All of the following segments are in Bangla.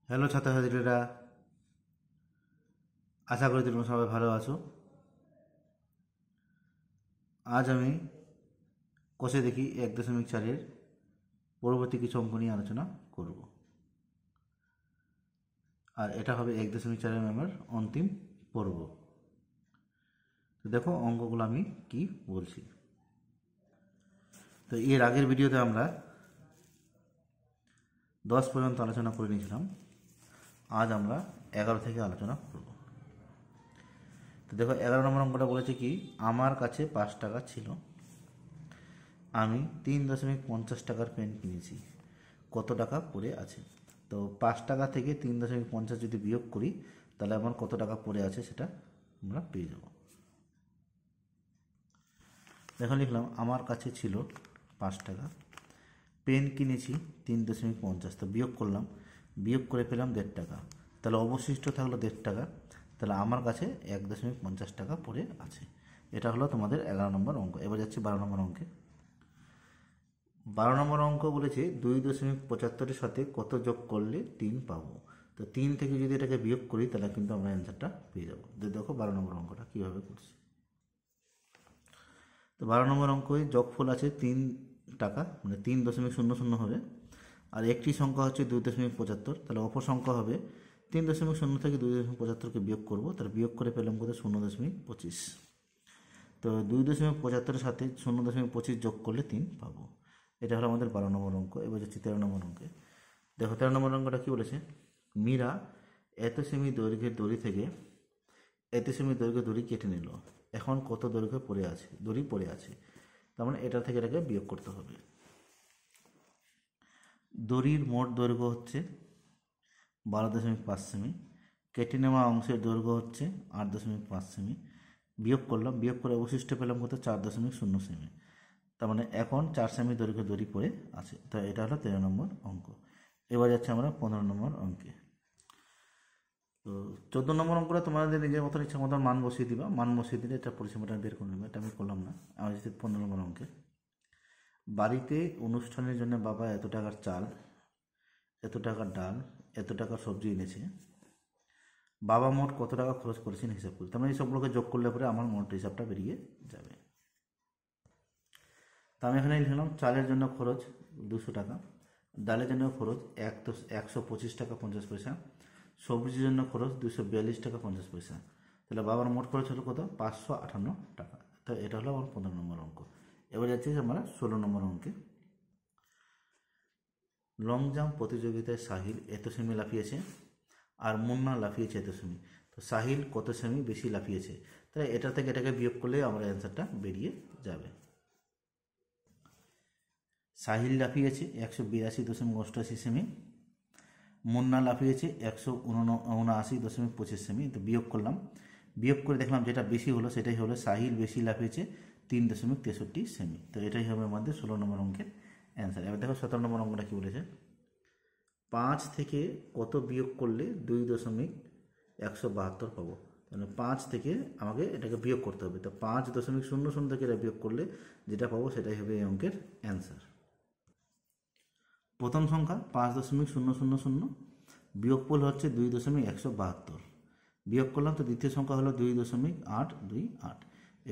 হ্যালো ছাত্রছাত্রীরা, আশা করি তোমরা সবাই ভালো আছো। আজ আমি কষে দেখি 1.4-এর পরবর্তী কিছু অঙ্ক নিয়ে আলোচনা করব। আর এটা হবে 1.4-এর ম্যামের অন্তিম পর্ব। তো দেখো অঙ্কগুলো আমি কি বলছি। তো এর আগের ভিডিওতে আমরা 10 পর্যন্ত আলোচনা করে নিয়েছিলাম। আজ আমরা 11 থেকে আলোচনা করব। তো দেখো 11 নম্বর অঙ্কটা বলেছে কি, আমার কাছে 5 টাকা ছিল, আমি 3.50 টাকার পেন কিনেছি, কত টাকা পড়ে আছে। তো 5 টাকা থেকে 3.50 যদি বিয়োগ করি তাহলে আমার কত টাকা পড়ে আছে সেটা আমরা পেয়ে যাব। দেখো লিখলাম আমার কাছে ছিল 5 টাকা, পেন কিনেছি 3.50, তো বিয়োগ করলাম, বিয়োগ করে পেলাম 1.5 টাকা, তাহলে অবশিষ্ট থাকলো 1.5 টাকা, তাহলে আমার কাছে 1.50 টাকা পড়ে আছে। এটা হলো তোমাদের 11 নম্বর অঙ্ক। এবার যাচ্ছে 12 নম্বর অঙ্কে। 12 নম্বর অঙ্ক বলেছে 2.75-এর সাথে কত যোগ করলে 3 পাবো। তো 3 থেকে যদি এটাকে বিয়োগ করি তাহলে কিন্তু আমরা অ্যান্সারটা পেয়ে যাবো। দেখো 12 নম্বর অঙ্কটা কীভাবে করছি। তো 12 নম্বর অঙ্কে যোগফল আছে 3 টাকা, মানে 3.00 হবে, আর একটি সংখ্যা হচ্ছে 2.75, তাহলে অপর সংখ্যা হবে 3.0 থেকে 2.75কে বিয়োগ করবো, তাহলে বিয়োগ করে পেলাম কত 0.25। তো 2.75-এর সাথে 0.25 যোগ করলে 3 পাবো। এটা হলো আমাদের 12 নম্বর অঙ্ক। এবার যাচ্ছি 13 নম্বর অঙ্কে। দেখো 13 নম্বর অঙ্কটা কী বলেছে, মীরা এত সেমি দৈর্ঘ্যের দড়ি থেকে এত সেমি দৈর্ঘ্যের দড়ি কেটে নিল, এখন কত দৈর্ঘ্য দড়ি পড়ে আছে। তার মানে এটা থেকে এটাকে বিয়োগ করতে হবে। দড়ির মোট দৈর্ঘ্য হচ্ছে 12.5 সেমি, কেটে নেওয়া অংশের দৈর্ঘ্য হচ্ছে 8.5 সেমি, বিয়োগ করলাম, বিয়োগ করে অবশিষ্ট পেলাম কত 4.0 সেমি। তার মানে এখন 4 সেমি দৈর্ঘ্য দড়ি পড়ে আছে। তো এটা হলো 13 নম্বর অঙ্ক। এবার যাচ্ছে আমরা 15 নম্বর অঙ্কে। তো 14 নম্বর অঙ্কটা তোমাদের নিজের মতন ইচ্ছা মতন মান বসিয়ে দিবা, মান বসিয়ে দিলে এটা পরিসীমাটা বের করে নেবে, এটা আমি করলাম না। আমার যাচ্ছে 15 নম্বর অঙ্কে। বাড়িতে অনুষ্ঠানের জন্য বাবা এত টাকার চাল, এত টাকার ডাল, এত টাকার সবজি এনেছে, বাবা মোট কত টাকা খরচ করেছেন হিসাব করি। তার মানে এই সবগুলোকে যোগ করলে পরে আমার মোট হিসাবটা বেরিয়ে যাবে। তা আমি এখানে লিখলাম চালের জন্য খরচ 200 টাকা, ডালের জন্য খরচ 125 টাকা 50 পয়সা, সবজির জন্য খরচ 242 টাকা 50 পয়সা। তাহলে বাবার মোট খরচ হলো কত 558 টাকা। তো এটা হলো আমার 15 নম্বর অঙ্ক। এবার যাচ্ছি আমরা 16 নম্বর অঙ্কে। লং জাম্প প্রতিযোগিতায় সাহিল এত সেমি লাফিয়েছে আর মুন্না লাফিয়েছে এত সেমি। তো সাহিল কত সেমি বেশি লাফিয়েছে, তাহলে এটা থেকে এটাকে বিয়োগ করলে আমার অ্যান্সারটা বেরিয়ে যাবে। সাহিল লাফিয়েছে 182.88 সেমি, মুন্না লাফিয়েছে 179.25 সেমি। তো বিয়োগ করলাম, বিয়োগ করে দেখলাম যেটা বেশি হলো সেটাই হলো সাহিল বেশি লাফিয়েছে 3.63 সেমি। তো এটাই হবে আমাদের 16 নম্বর অঙ্কের অ্যান্সার। এবার দেখো 17 নম্বর অঙ্কটা কী বলেছে, 5 থেকে কত বিয়োগ করলে 2.172 পাবো। তাহলে 5 থেকে আমাকে এটাকে বিয়োগ করতে হবে। তো 5.00 থেকে এটা বিয়োগ করলে যেটা পাবো সেটাই হবে এই অঙ্কের অ্যান্সার। প্রথম সংখ্যা 5.000, বিয়োগফল হচ্ছে 2.172, বিয়োগ করলাম, তো দ্বিতীয় সংখ্যা হলো 2.828।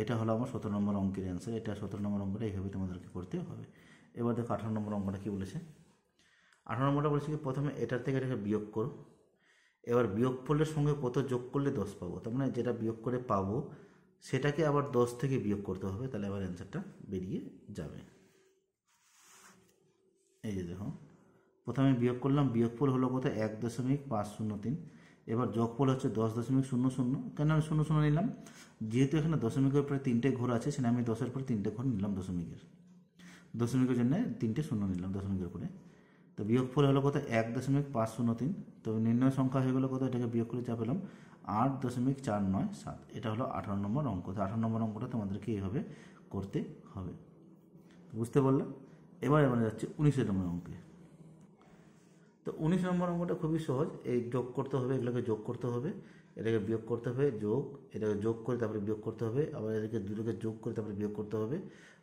এটা হলো আমার 17 নম্বর অঙ্কের অ্যান্সার। এটা 17 নম্বর অঙ্কটা এইভাবে তোমাদেরকে করতে হবে। এবার দেখো 18 নম্বর অঙ্কটা কী বলেছে। 18 নম্বরটা বলেছে কি, প্রথমে এটার থেকে এটাকে বিয়োগ করো, এবার বিয়োগফলের সঙ্গে কত যোগ করলে 10 পাবো। তার মানে যেটা বিয়োগ করে পাবো সেটাকে আবার 10 থেকে বিয়োগ করতে হবে, তাহলে আবার অ্যান্সারটা বেরিয়ে যাবে। এই যে দেখো, প্রথমে বিয়োগ করলাম, বিয়োগফল হলো কত 1.503, এবার যোগফল হচ্ছে 10.00। কেন আমি 00 নিলাম, যেহেতু এখানে দশমিকের পরে 3টে ঘর আছে সেখানে আমি 10-এর পরে 3টে ঘর নিলাম, দশমিকের জন্য 3টে শূন্য নিলাম দশমিকের পরে। তো বিয়োগফল হলো কত 1.503। তো নির্ণয় সংখ্যা হয়ে গেলো কত, এটাকে বিয়োগ করে যা পেলাম 8.497। এটা হলো 18 নম্বর অঙ্ক। তো 18 নম্বর অঙ্কটা তোমাদেরকে এইভাবে করতে হবে, বুঝতে পারলাম। এবার যাচ্ছে 19 নম্বর অঙ্কে। তো 19 নম্বর অঙ্কটা খুবই সহজ, এই যোগ করতে হবে, এগুলোকে যোগ করতে হবে, এটাকে বিয়োগ করতে হবে, যোগ, এটাকে যোগ করে তারপরে বিয়োগ করতে হবে, আবার এটাকে দুটোকে যোগ করে তারপরে বিয়োগ করতে হবে,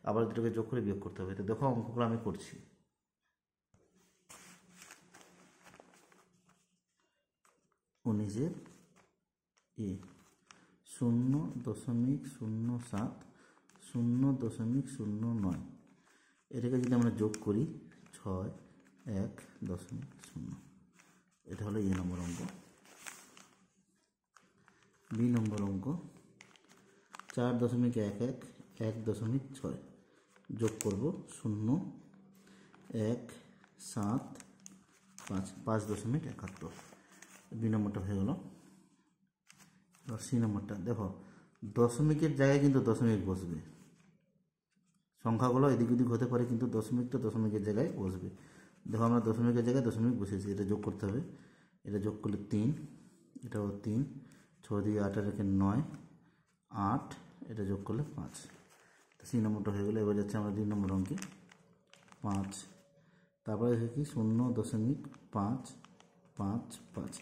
আবার দুটোকে যোগ করে বিয়োগ করতে হবে। তো দেখো অঙ্কগুলো আমি করছি। 19-এর এ 0.07 0.09, এটাকে যদি আমরা যোগ করি 6.1.0, এটা হলো এ নম্বর অঙ্ক। বি নম্বর অঙ্ক 4.11 1.6 যোগ করব 0.175 5.71। বি নম্বরটা হয়ে গেল। এবার সি নম্বরটা দেখো, দশমিকের জায়গায় কিন্তু দশমিক বসবে, সংখ্যাগুলো এদিক ওদিক হতে পারে কিন্তু দশমিকটা দশমিকের জায়গায় বসবে। দেখো আমরা দশমিকের জায়গায় দশমিক বসেছি, এটা যোগ করতে হবে। এটা যোগ করলে 3, এটাও 3, 6 দিয়ে 8 রেখে 9, 8, এটা যোগ করলে 5। সি নম্বরটা হয়ে গেলো। এবার যাচ্ছে আমরা 2 নম্বর অঙ্কে 5, তারপরে দেখি 0.555,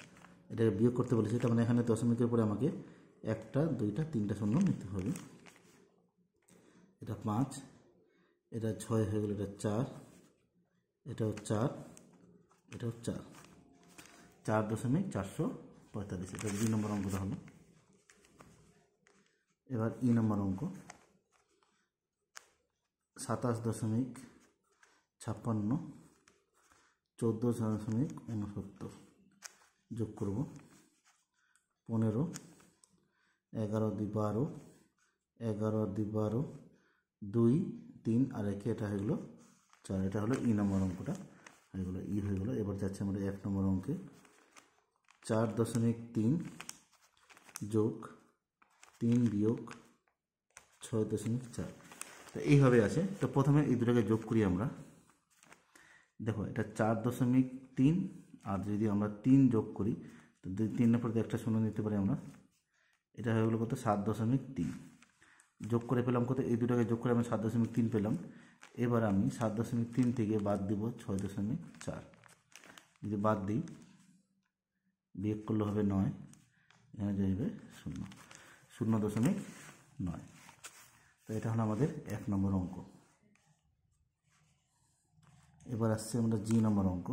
এটাকে বিয়োগ করতে বলেছি, তার মানে এখানে দশমিকের পরে আমাকে 1টা 2টা 3টা শূন্য নিতে হবে। এটা 5, এটা 6 হয়ে গেল, এটা 4, এটাও 4, এটাও 4, 4.445, এটা 2 নম্বর অঙ্কটা হলো। এবার ই নম্বর অঙ্ক 27.56 14.69 যোগ করব 15, 11 2 12, 11 2 12, 2 3 আর 1, এটা হয়ে গেলো 4। এটা হলো ই নম্বর অঙ্কটা হয়ে গেলো, ই হয়ে গেলো। এবার যাচ্ছে আমরা 1 নম্বর অঙ্কে 4.3 যোগ 3 বিয়োগ 6.4, তো এইভাবে আছে। তো প্রথমে এই দুটোকে যোগ করি আমরা। দেখো এটা 4.3, আর যদি আমরা 3 যোগ করি তো 3-এর পরে একটা শূন্য নিতে পারি আমরা, এটা হয়ে গেলো কত 7.3। যোগ করে পেলাম কত, এই দুটোকে যোগ করে আমি 7.3 পেলাম। এবার আমি 7.3 থেকে বাদ দিব 6.4, যদি বাদ দিই বিয়োগ করলে হবে 9, এখানে যাবে 0.9। তো এটা হলো আমাদের 1 নম্বর অঙ্ক। এবার আসছে আমরা জি নম্বর অঙ্ক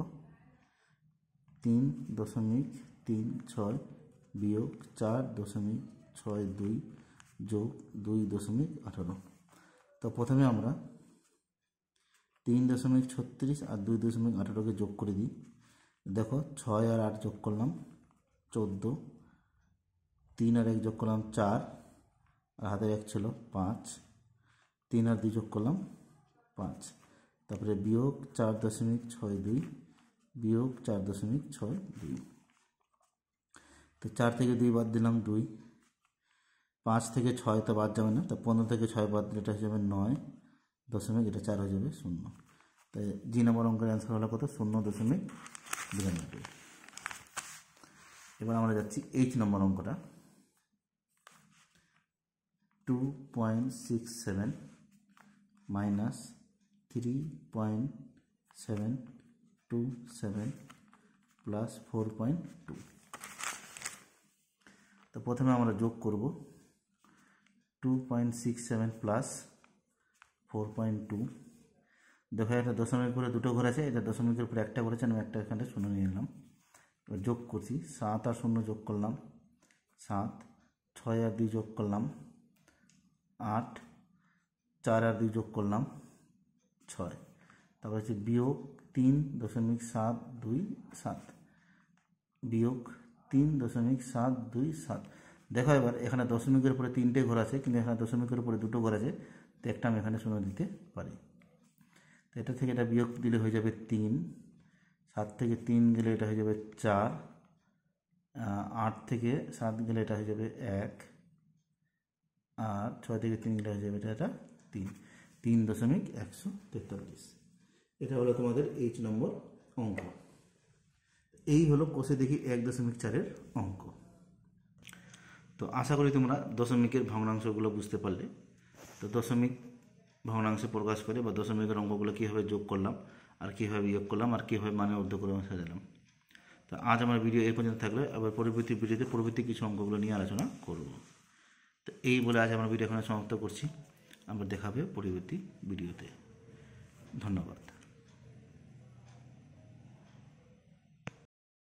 3.36 বিয়োগ 4.62 যোগ 2.18। তো প্রথমে আমরা 3.36 আর 2.18কে যোগ করে দিই। দেখো 6 আর 8 যোগ করলাম 14, 3 আর 1 যোগ করলাম 4, আর হাতের 1 ছিল 5, 3 আর 2 যোগ করলাম 5, তারপরে বিয়োগ 4.62 বিয়োগ 4.62। তো 4 থেকে 2 বাদ দিলাম 2, 5 থেকে 6 তো বাদ যাবে না, তো 15 থেকে 6 বাদ দিলে এটা হয়ে যাবে 9 দশমিক, এটা 4 হয়ে যাবে 0। তাই জি নম্বর অঙ্কের অ্যান্সার হলো কত 0.92। এবার আমরা যাচ্ছি এইচ নম্বর অঙ্কটা 2.67 মাইনাস 3.727 প্লাস 4.2। তো প্রথমে আমরা যোগ করব 2.67 প্লাস 4.2। দেখো এটা দশমিকের উপরে দুটো ঘর আছে, এটা দশমিকের উপরে একটা করেছে, আমি একটা এখানে শূন্য নিয়ে নিলাম। এবার যোগ করছি 7 আর 0 যোগ করলাম 7, 6 আর 2 যোগ করলাম 8, 4 আর 2 যোগ করলাম 6, তারপর হচ্ছে বিয়োগ 3.727 বিয়োগ 3.727। দেখো এবার এখানে দশমিকের উপরে 3টে ঘর আছে, কিন্তু এখানে দশমিকের উপরে দুটো ঘর আছে, তো একটা আমি এখানে শূন্য দিতে পারি। তো এটা থেকে এটা বিয়োগ দিলে হয়ে যাবে 3, 7 থেকে 3 গেলে এটা হয়ে যাবে 4, 8 থেকে 7 গেলে এটা হয়ে যাবে 1, আর 6 থেকে 3 গেলে হয়ে যাবে এটা 3.143। এটা হলো তোমাদের এইচ নম্বর অঙ্ক। এই হলো কোষে দেখি 1.4-এর অঙ্ক। তো আশা করি তোমরা দশমিকের ভগ্নাংশগুলো বুঝতে পারলে। তো দশমিক ভগ্নাংশে প্রকাশ করে বা দশমিকের অঙ্কগুলো কীভাবে যোগ করলাম আর কীভাবে বিয়োগ করলাম আর কীভাবে মানে ঊর্ধ্বক্রমে সাজালাম। তো আজ আমার ভিডিও এই পর্যন্ত থাকলে, আবার পরবর্তী ভিডিওতে পরবর্তী কিছু অঙ্কগুলো নিয়ে আলোচনা করব। তো এই বলে আজ আমার ভিডিও এখানে সমাপ্ত করছি। আমরা দেখা হবে পরবর্তী ভিডিওতে। ধন্যবাদ।